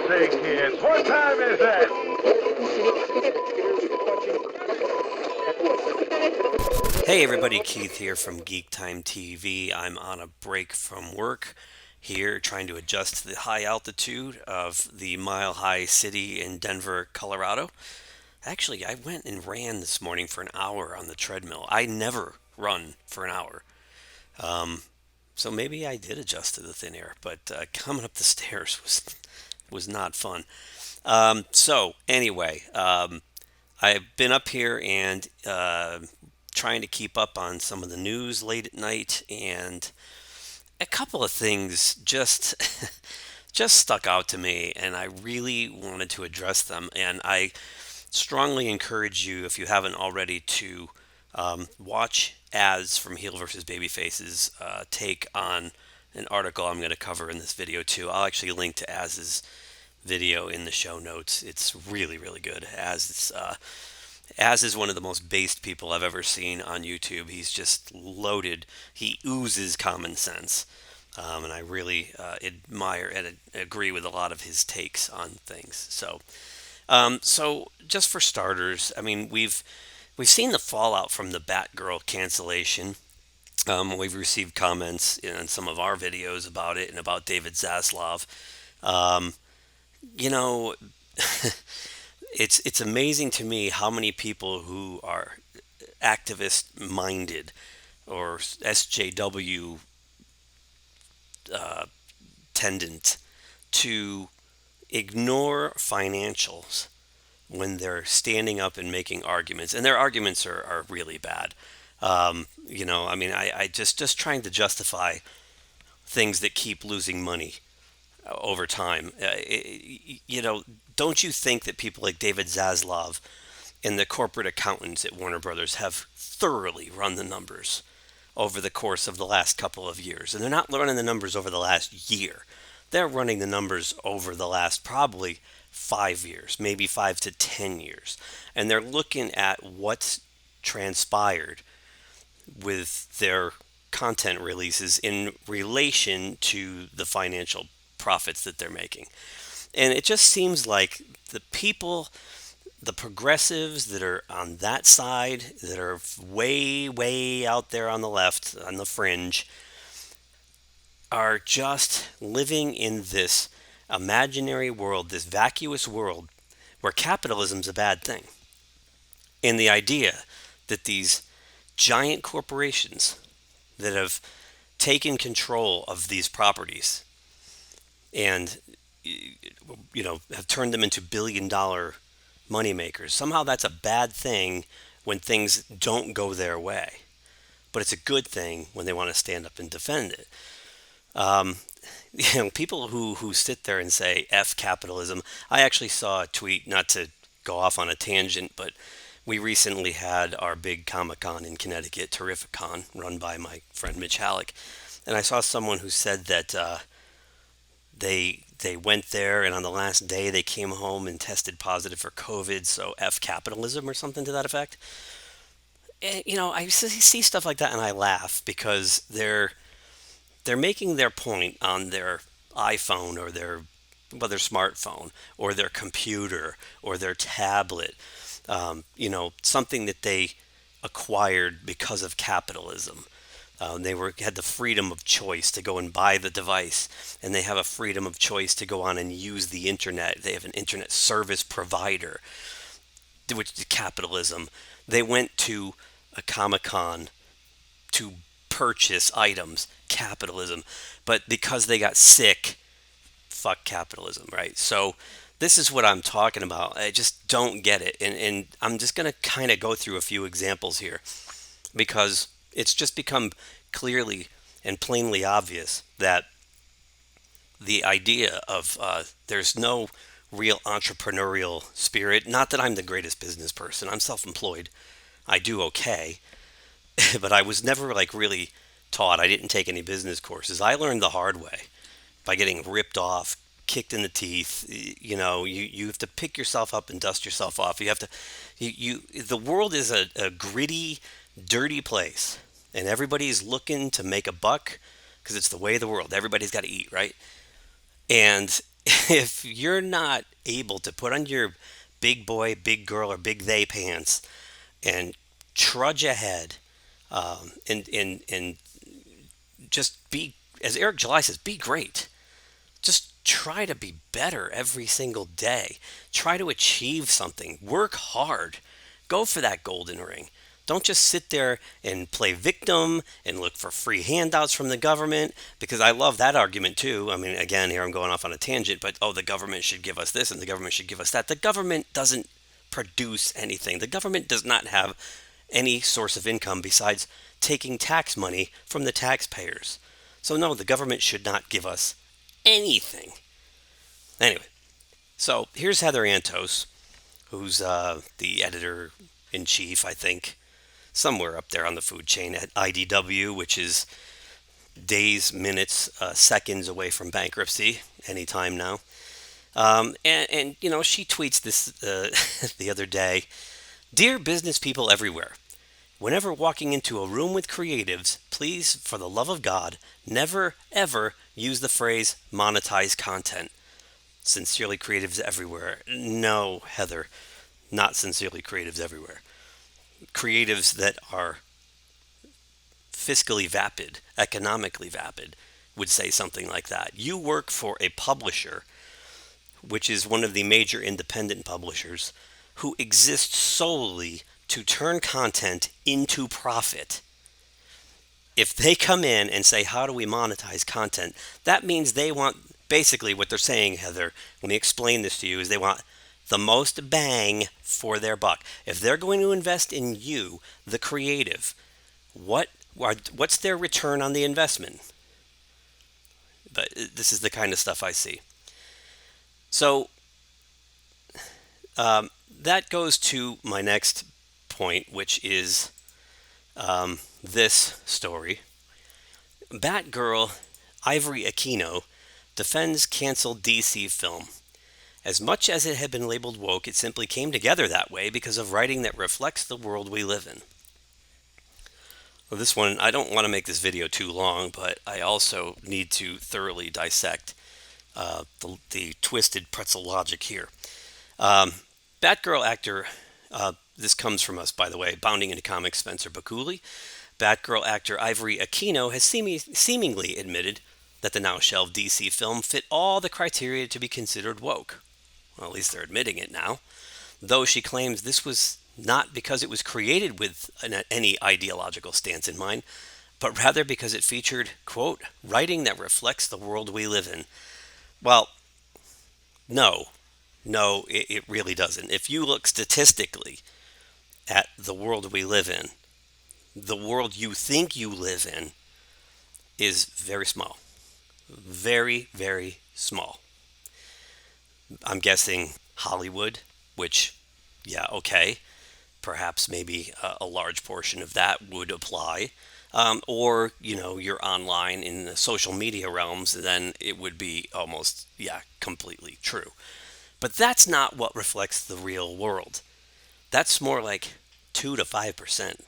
say, kids, what time is it? Hey everybody, Keith here from GeekTime TV. I'm on a break from work here trying to adjust to the high altitude of the Mile High City in Denver, Colorado. Actually, I went and ran this morning for an hour on the treadmill. I never run for an hour. Um, so maybe I did adjust to the thin air, but coming up the stairs was not fun. So anyway, I've been up here and trying to keep up on some of the news late at night, and a couple of things just stuck out to me, and I really wanted to address them. And I strongly encourage you, if you haven't already, to watch Az from Heel versus Babyface's take on an article I'm going to cover in this video too. I'll actually link to Az's video in the show notes. It's really, really good. Az is one of the most based people I've ever seen on YouTube. He's just loaded. He oozes common sense. And I really admire and agree with a lot of his takes on things. So just for starters, I mean, we've seen the fallout from the Batgirl cancellation. We've received comments in some of our videos about it and about David Zaslav. Um, you know, it's amazing to me how many people who are activist minded or SJW uh, tendent to ignore financials when they're standing up and making arguments, and their arguments are really bad. I mean, I just trying to justify things that keep losing money over time. Don't you think that people like David Zaslav and the corporate accountants at Warner Brothers have thoroughly run the numbers over the course of the last couple of years? And they're not running the numbers over the last year. They're running the numbers over the last probably 5 years, maybe 5 to 10 years. And they're looking at what's transpired with their content releases in relation to the financial profits that they're making. And it just seems like the people, the progressives that are on that side, that are way, way out there on the left, on the fringe, are just living in this imaginary world, this vacuous world where capitalism's a bad thing. And the idea that these giant corporations that have taken control of these properties and have turned them into billion-dollar moneymakers, somehow that's a bad thing when things don't go their way. But it's a good thing when they want to stand up and defend it. Um, People who sit there and say F capitalism. I actually saw a tweet, not to go off on a tangent, but we recently had our big Comic Con in Connecticut, Terrificon, run by my friend Mitch Halleck. And I saw someone who said that they went there, and on the last day they came home and tested positive for COVID, so F capitalism or something to that effect. And, I see stuff like that and I laugh because they're making their point on their iPhone or their smartphone or their computer or their tablet, something that they acquired because of capitalism. They had the freedom of choice to go and buy the device, and they have a freedom of choice to go on and use the internet. They have an internet service provider, which is capitalism. They went to a Comic Con to purchase items, capitalism. But because they got sick, fuck capitalism, right? So this is what I'm talking about. I just don't get it. And I'm just going to kind of go through a few examples here because it's just become clearly and plainly obvious that the idea of there's no real entrepreneurial spirit. Not that I'm the greatest business person, I'm self employed. I do okay, but I was never like really taught. I didn't take any business courses. I learned the hard way by getting ripped off, kicked in the teeth. You have to pick yourself up and dust yourself off. You have to, the world is a gritty, dirty place, and everybody's looking to make a buck because it's the way of the world. Everybody's got to eat, right? And if you're not able to put on your big boy, big girl, or big they pants and trudge ahead, and just be, as Eric July says, be great. Just try to be better every single day. Try to achieve something. Work hard. Go for that golden ring. Don't just sit there and play victim and look for free handouts from the government, because I love that argument too. I mean, again, here I'm going off on a tangent, but oh, the government should give us this and the government should give us that. The government doesn't produce anything. The government does not have any source of income besides taking tax money from the taxpayers. So, no, the government should not give us anything. Anyway, so here's Heather Antos, who's the editor in chief, I think, somewhere up there on the food chain at IDW, which is days, minutes, seconds away from bankruptcy anytime now. And you know, she tweets this the other day. Dear business people everywhere, whenever walking into a room with creatives, please, for the love of God, never ever use the phrase monetize content. Sincerely creatives everywhere. No, Heather, not sincerely creatives everywhere. Creatives that are fiscally vapid, economically vapid, would say something like that. You work for a publisher, which is one of the major independent publishers, who exists solely to turn content into profit. If they come in and say, how do we monetize content? That means they want, basically what they're saying, Heather, let me explain this to you, is they want the most bang for their buck. If they're going to invest in you, the creative, what's their return on the investment? But this is the kind of stuff I see. So that goes to my next point, which is this story. Batgirl Ivory Aquino defends canceled DC film. As much as it had been labeled woke, it simply came together that way because of writing that reflects the world we live in. Well, this one, I don't want to make this video too long, but I also need to thoroughly dissect the twisted pretzel logic here. Batgirl actor, this comes from us, by the way, Bounding into Comics, Spencer Bakuli. Batgirl actor Ivory Aquino has seemingly admitted that the now shelved DC film fit all the criteria to be considered woke. Well, at least they're admitting it now. Though she claims this was not because it was created with any ideological stance in mind, but rather because it featured, quote, writing that reflects the world we live in. Well, no, it really doesn't. If you look statistically at the world we live in, the world you think you live in is very small. Very, very small. I'm guessing Hollywood, which, yeah, okay, perhaps maybe a large portion of that would apply. Or, you know, you're online in the social media realms, then it would be almost, yeah, completely true. But that's not what reflects the real world. That's more like 2 to 5%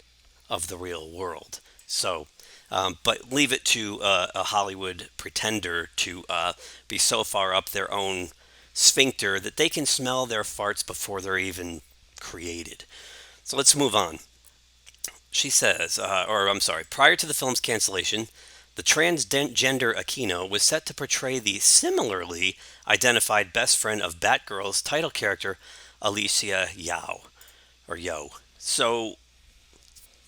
of the real world. So, but leave it to a Hollywood pretender to be so far up their own sphincter that they can smell their farts before they're even created. So let's move on. She says, prior to the film's cancellation, the transgender Aquino was set to portray the similarly identified best friend of Batgirl's title character, Alicia Yao, or Yo. So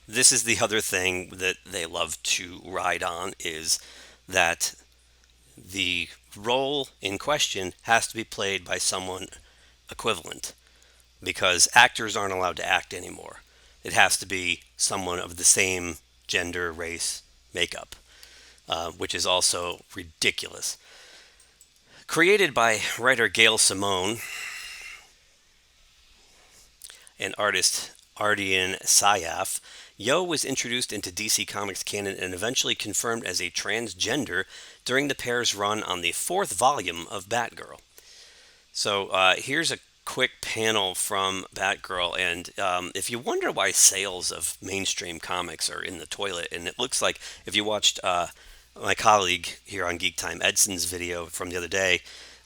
this is the other thing that they love to ride on, is that the role in question has to be played by someone equivalent, because actors aren't allowed to act anymore. It has to be someone of the same gender, race, makeup, which is also ridiculous. Created by writer Gail Simone and artist Ardian Syaf, Yo was introduced into DC Comics canon and eventually confirmed as a transgender during the pair's run on the fourth volume of Batgirl. So here's a quick panel from Batgirl, and if you wonder why sales of mainstream comics are in the toilet, and it looks like if you watched my colleague here on GeekTime, Edson's video from the other day,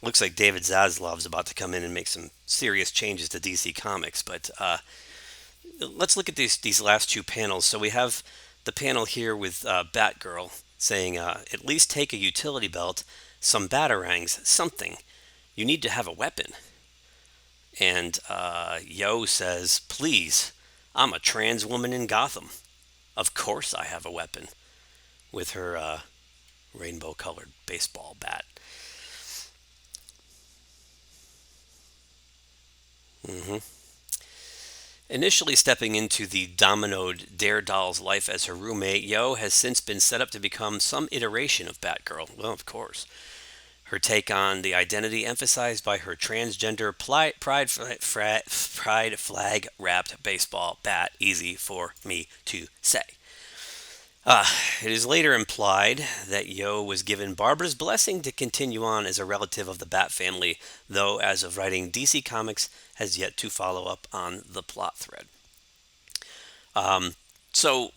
Looks like David Zaslav's about to come in and make some serious changes to DC Comics. But let's look at these last two panels. So we have the panel here with Batgirl saying, "At least take a utility belt, some batarangs, something. You need to have a weapon." And Yo says, "Please, I'm a trans woman in Gotham. Of course I have a weapon," with her rainbow-colored baseball bat. hmm Initially stepping into the dominoed Daredoll's life as her roommate, Yo has since been set up to become some iteration of Batgirl. Well, of course. Her take on the identity emphasized by her transgender pride flag wrapped baseball bat. Easy for me to say. Uh, it is later implied that Yo was given Barbara's blessing to continue on as a relative of the Bat family, though as of writing, DC Comics has yet to follow up on the plot thread. So,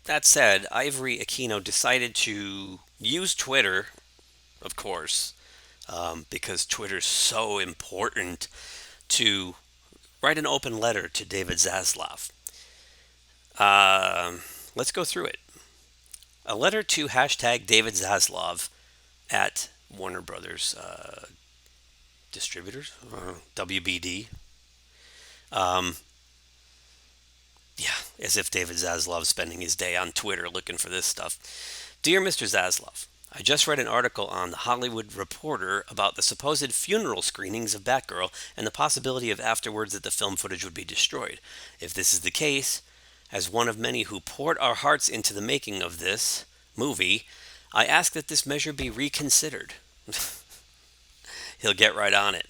that said, Ivory Aquino decided to use Twitter, of course, because Twitter's so important, to write an open letter to David Zaslav. Let's go through it. A letter to hashtag David Zaslav at Warner Brothers Distributors, WBD. Yeah, as if David Zaslav's spending his day on Twitter looking for this stuff. Dear Mr. Zaslav, I just read an article on The Hollywood Reporter about the supposed funeral screenings of Batgirl and the possibility of afterwards that the film footage would be destroyed. If this is the case, as one of many who poured our hearts into the making of this movie, I ask that this measure be reconsidered. He'll get right on it.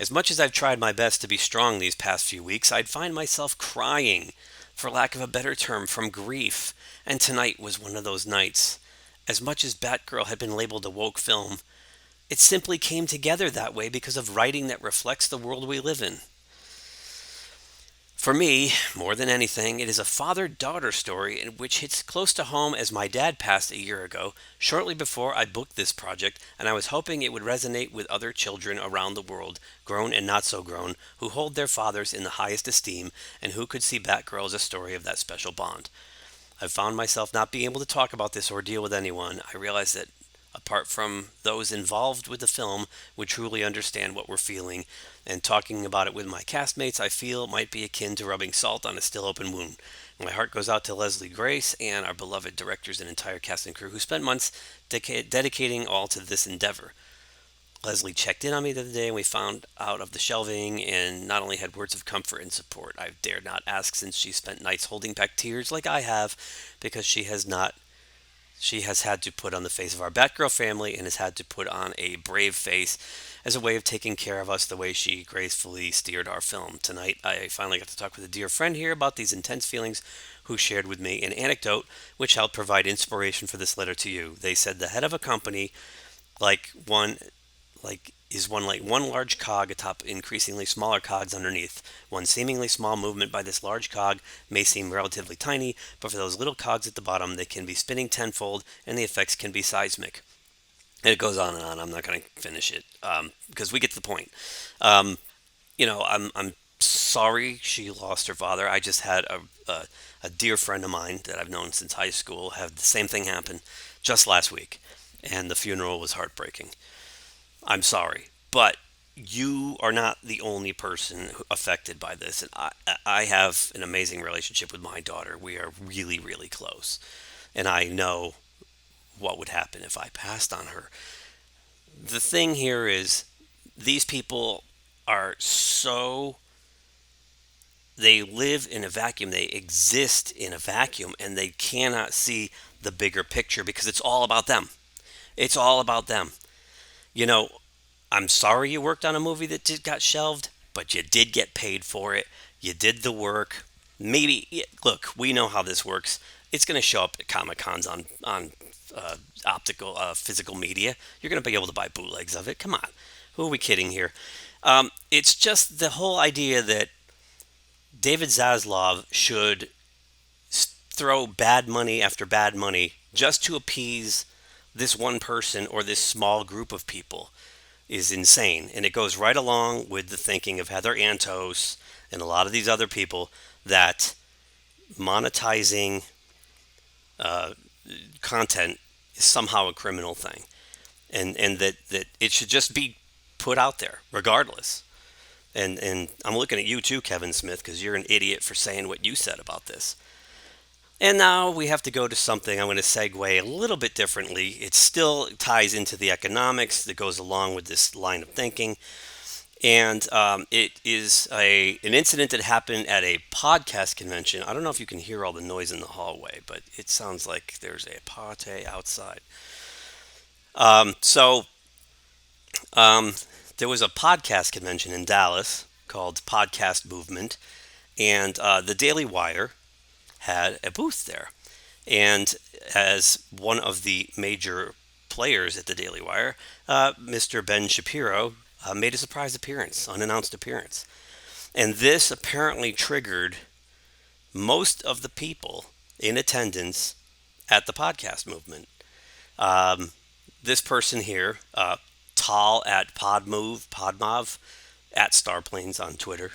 As much as I've tried my best to be strong these past few weeks, I'd find myself crying, for lack of a better term, from grief. And tonight was one of those nights. As much as Batgirl had been labeled a woke film, it simply came together that way because of writing that reflects the world we live in. For me, more than anything, it is a father-daughter story in which hits close to home as my dad passed a year ago, shortly before I booked this project, and I was hoping it would resonate with other children around the world, grown and not so grown, who hold their fathers in the highest esteem, and who could see Batgirl as a story of that special bond. I've found myself not being able to talk about this ordeal with anyone. I realize that apart from those involved with the film, would truly understand what we're feeling, and talking about it with my castmates, I feel might be akin to rubbing salt on a still open wound. My heart goes out to Leslie Grace and our beloved directors and entire cast and crew who spent months dedicating all to this endeavor. Leslie checked in on me the other day and we found out of the shelving and not only had words of comfort and support. I dared not ask since she spent nights holding back tears like I have because she has had to put on the face of our Batgirl family and has had to put on a brave face as a way of taking care of us the way she gracefully steered our film. Tonight, I finally got to talk with a dear friend here about these intense feelings who shared with me an anecdote which helped provide inspiration for this letter to you. They said the head of a company like one like one large cog atop increasingly smaller cogs underneath. One seemingly small movement by this large cog may seem relatively tiny, but for those little cogs at the bottom, they can be spinning tenfold, and the effects can be seismic. And it goes on and on. I'm not going to finish it because we get to the point. Um, I'm sorry she lost her father. I just had a dear friend of mine that I've known since high school have the same thing happen just last week, and the funeral was heartbreaking. I'm sorry, but you are not the only person affected by this. And I have an amazing relationship with my daughter. We are really, really close. And I know what would happen if I passed on her. The thing here is, these people are so. They live in a vacuum, they exist in a vacuum, and they cannot see the bigger picture because it's all about them. It's all about them. You know, I'm sorry you worked on a movie that got shelved, but you did get paid for it. You did the work. Maybe look, we know how this works. It's going to show up at Comic Cons on optical physical media. You're going to be able to buy bootlegs of it. Come on, who are we kidding here? It's just the whole idea that David Zaslav should throw bad money after bad money just to appease this one person or this small group of people. is insane, and it goes right along with the thinking of Heather Antos and a lot of these other people that monetizing content is somehow a criminal thing, and that it should just be put out there regardless. And I'm looking at you too, Kevin Smith, because you're an idiot for saying what you said about this. And now we have to go to something I'm going to segue a little bit differently. It still ties into the economics that goes along with this line of thinking. And it is an incident that happened at a podcast convention. I don't know if you can hear all the noise in the hallway, but it sounds like there's a party outside. So there was a podcast convention in Dallas called Podcast Movement, and the Daily Wire had a booth there. And as one of the major players at the Daily Wire, Mr. Ben Shapiro made a surprise appearance, unannounced appearance. And this apparently triggered most of the people in attendance at the podcast movement. This person here, Tal at Podmov, at Starplanes on Twitter,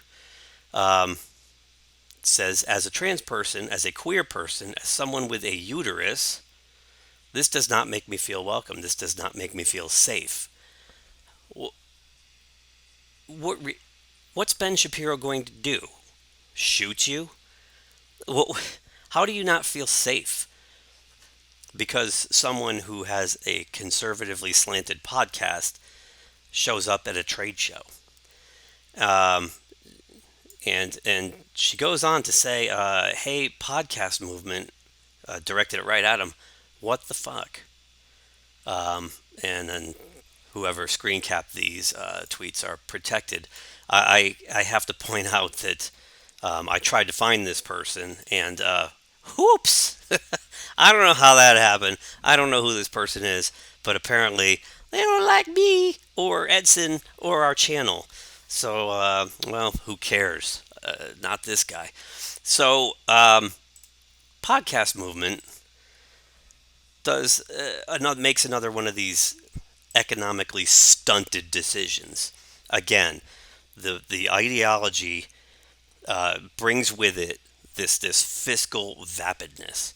says, as a trans person, as a queer person, as someone with a uterus, this does not make me feel welcome. This does not make me feel safe. What's Ben Shapiro going to do? Shoot you? How do you not feel safe? Because someone who has a conservatively slanted podcast shows up at a trade show. And she goes on to say, hey, podcast movement, directed it right at him, what the fuck? And then whoever screen capped these tweets are protected. I have to point out that I tried to find this person, and whoops! I don't know how that happened. I don't know who this person is, but apparently they don't like me or Edson or our channel. So, well, who cares? Not this guy. So, podcast movement makes another one of these economically stunted decisions. Again, the ideology brings with it this fiscal vapidness.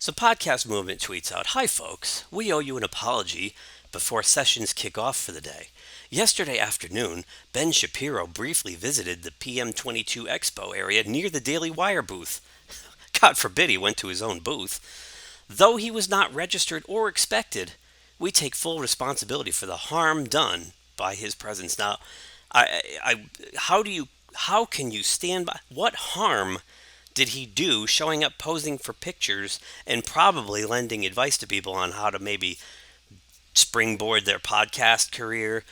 So Podcast Movement tweets out, "Hi folks, we owe you an apology before sessions kick off for the day. Yesterday afternoon, Ben Shapiro briefly visited the PM22 Expo area near the Daily Wire booth. God forbid he went to his own booth. Though he was not registered or expected, we take full responsibility for the harm done by his presence." Now, how can you stand by? What harm did he do showing up posing for pictures and probably lending advice to people on how to maybe springboard their podcast career?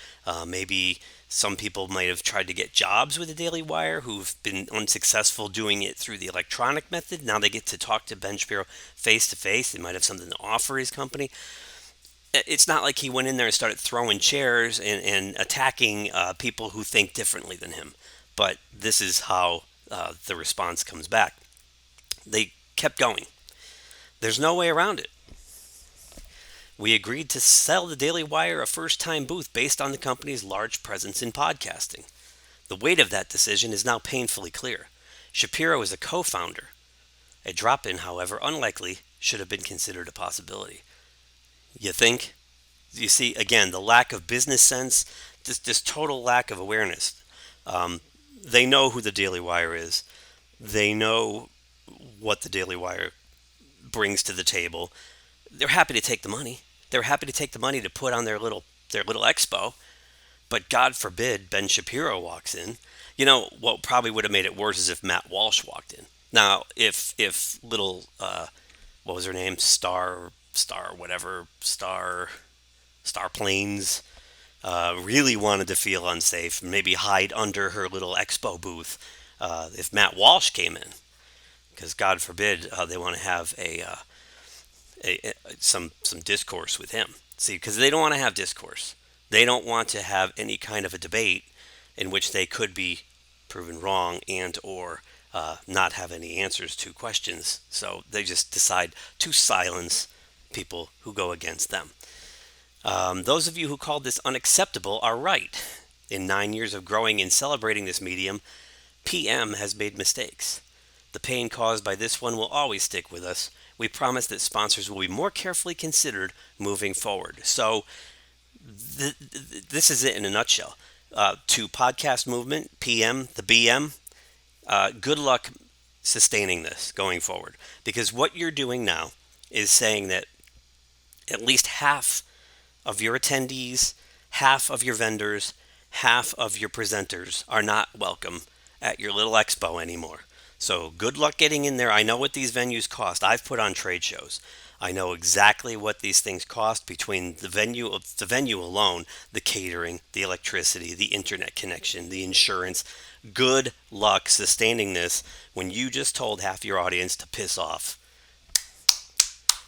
Maybe some people might have tried to get jobs with the Daily Wire who've been unsuccessful doing it through the electronic method. Now they get to talk to Ben Shapiro face to face. They might have something to offer his company. It's not like he went in there and started throwing chairs and attacking people who think differently than him. But this is how the response comes back. They kept going. There's no way around it. We agreed to sell the Daily Wire a first-time booth based on the company's large presence in podcasting. The weight of that decision is now painfully clear. Shapiro is a co-founder. A drop-in, however unlikely, should have been considered a possibility. You think? You see, again, the lack of business sense, this total lack of awareness. They know who the Daily Wire is. They know what the Daily Wire brings to the table. They're happy to take the money. They're happy to take the money to put on their little expo. But God forbid Ben Shapiro walks in. You know, what probably would have made it worse is if Matt Walsh walked in. Now, if little, what was her name? Star Planes really wanted to feel unsafe, maybe hide under her little expo booth. If Matt Walsh came in, because God forbid they want to have some discourse with him. See, because they don't want to have discourse. They don't want to have any kind of a debate in which they could be proven wrong and or not have any answers to questions. So they just decide to silence people who go against them. Those of you who called this unacceptable are right. In 9 years of growing and celebrating this medium, PM has made mistakes. The pain caused by this one will always stick with us. We promise that sponsors will be more carefully considered moving forward. So, this is it in a nutshell. To podcast movement, PM, the BM, good luck sustaining this going forward. Because what you're doing now is saying that at least half of your attendees, half of your vendors, half of your presenters are not welcome at your little expo anymore. So good luck getting in there. I know what these venues cost. I've put on trade shows. I know exactly what these things cost between the venue alone, the catering, the electricity, the internet connection, the insurance. Good luck sustaining this when you just told half your audience to piss off.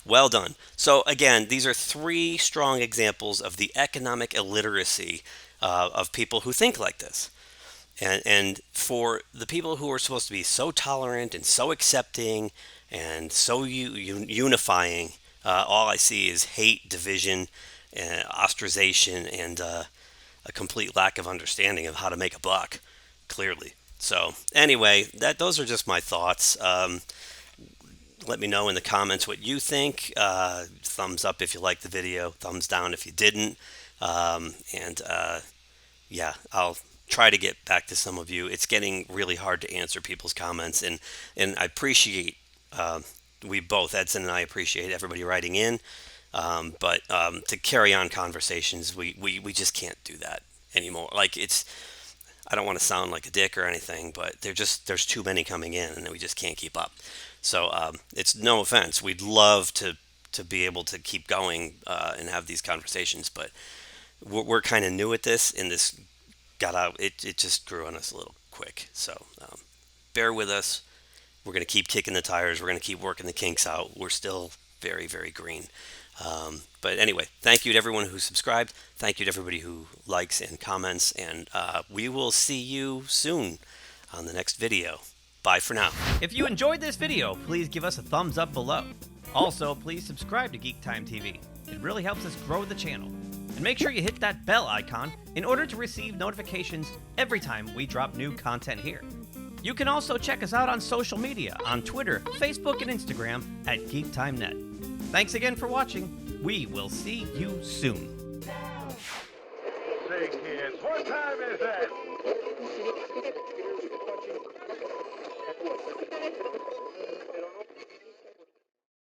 Well done. So again, these are three strong examples of the economic illiteracy of people who think like this. And for the people who are supposed to be so tolerant and so accepting and so unifying, all I see is hate, division, ostracization, and a complete lack of understanding of how to make a buck, clearly. So anyway, those are just my thoughts. Let me know in the comments what you think. Thumbs up if you liked the video. Thumbs down if you didn't. Yeah, I'll try to get back to some of you. It's getting really hard to answer people's comments, and I appreciate, we both, Edson and I, appreciate everybody writing in. But to carry on conversations, we just can't do that anymore. Like, I don't want to sound like a dick or anything, but there's too many coming in, and we just can't keep up. So it's no offense. We'd love to be able to keep going and have these conversations, but we're kind of new at this, and this got out. It just grew on us a little quick. So bear with us. We're going to keep kicking the tires. We're going to keep working the kinks out. We're still very, very green. But anyway, thank you to everyone who subscribed. Thank you to everybody who likes and comments. And we will see you soon on the next video. Bye for now. If you enjoyed this video, please give us a thumbs up below. Also, please subscribe to GeekTime TV. It really helps us grow the channel. And make sure you hit that bell icon in order to receive notifications every time we drop new content here. You can also check us out on social media on Twitter, Facebook, and Instagram at GeekTimeNet. Thanks again for watching. We will see you soon. Say, kids, what time is that?